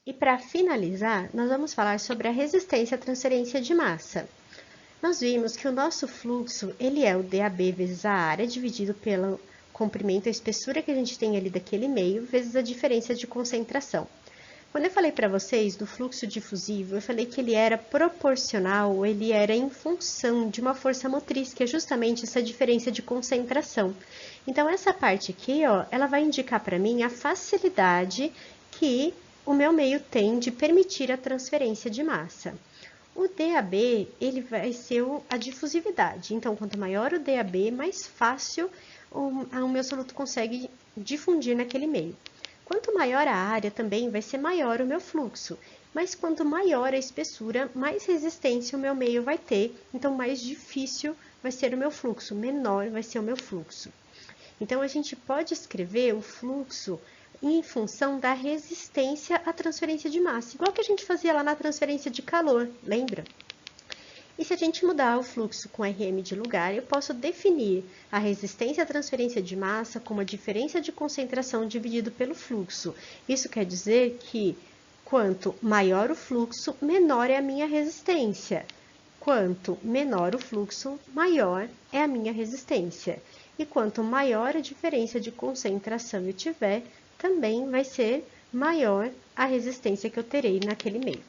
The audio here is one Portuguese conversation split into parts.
E para finalizar, nós vamos falar sobre a resistência à transferência de massa. Nós vimos que o nosso fluxo, ele é o DAB vezes a área, dividido pelo comprimento, a espessura que a gente tem ali daquele meio, vezes a diferença de concentração. Quando eu falei para vocês do fluxo difusivo, eu falei que ele era proporcional, ele era em função de uma força motriz, que é justamente essa diferença de concentração. Então, essa parte aqui, ó, ela vai indicar para mim a facilidade que o meu meio tem de permitir a transferência de massa. O DAB, ele vai ser a difusividade. Então, quanto maior o DAB, mais fácil o meu soluto consegue difundir naquele meio. Quanto maior a área, também vai ser maior o meu fluxo. Mas quanto maior a espessura, mais resistência o meu meio vai ter. Então, mais difícil vai ser o meu fluxo, menor vai ser o meu fluxo. Então, a gente pode escrever o fluxo em função da resistência à transferência de massa, igual que a gente fazia lá na transferência de calor, lembra? E se a gente mudar o fluxo com Rm de lugar, eu posso definir a resistência à transferência de massa como a diferença de concentração dividido pelo fluxo. Isso quer dizer que quanto maior o fluxo, menor é a minha resistência. Quanto menor o fluxo, maior é a minha resistência. E quanto maior a diferença de concentração eu tiver, também vai ser maior a resistência que eu terei naquele meio.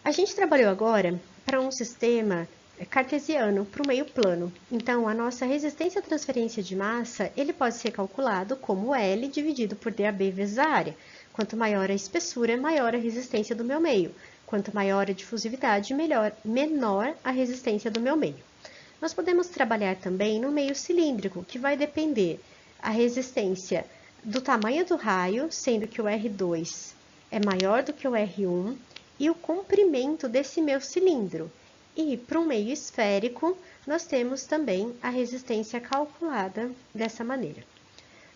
A gente trabalhou agora para um sistema cartesiano, para o meio plano. Então, a nossa resistência à transferência de massa, ele pode ser calculado como L dividido por DAB vezes a área. Quanto maior a espessura, maior a resistência do meu meio. Quanto maior a difusividade, menor a resistência do meu meio. Nós podemos trabalhar também no meio cilíndrico, que vai depender a resistência do tamanho do raio, sendo que o R2 é maior do que o R1, e o comprimento desse meu cilindro. E para um meio esférico, nós temos também a resistência calculada dessa maneira.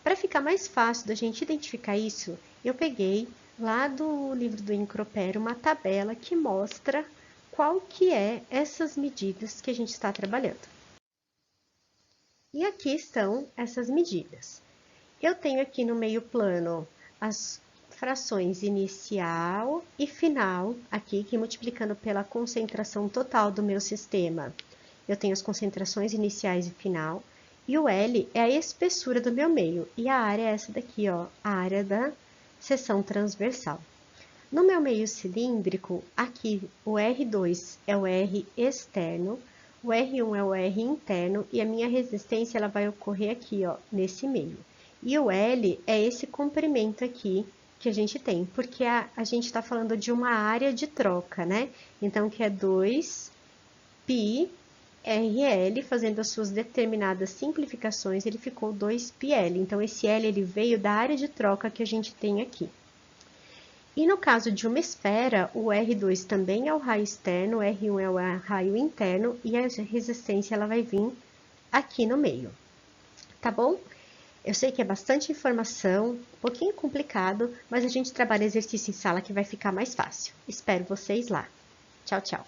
Para ficar mais fácil da gente identificar isso, eu peguei lá do livro do Incropero uma tabela que mostra qual que é essas medidas que a gente está trabalhando. E aqui estão essas medidas. Eu tenho aqui no meio plano as frações inicial e final, aqui que multiplicando pela concentração total do meu sistema, eu tenho as concentrações iniciais e final, e o L é a espessura do meu meio, e a área é essa daqui, ó, a área da seção transversal. No meu meio cilíndrico, aqui o R2 é o R externo, o R1 é o R interno, e a minha resistência ela vai ocorrer aqui, ó, nesse meio. E o L é esse comprimento aqui que a gente tem, porque a gente está falando de uma área de troca, né? Então, que é 2πRL, fazendo as suas determinadas simplificações, ele ficou 2πL. Então, esse L ele veio da área de troca que a gente tem aqui. E no caso de uma esfera, o R2 também é o raio externo, o R1 é o raio interno, e a resistência ela vai vir aqui no meio, tá bom? Eu sei que é bastante informação, um pouquinho complicado, mas a gente trabalha exercício em sala que vai ficar mais fácil. Espero vocês lá. Tchau, tchau.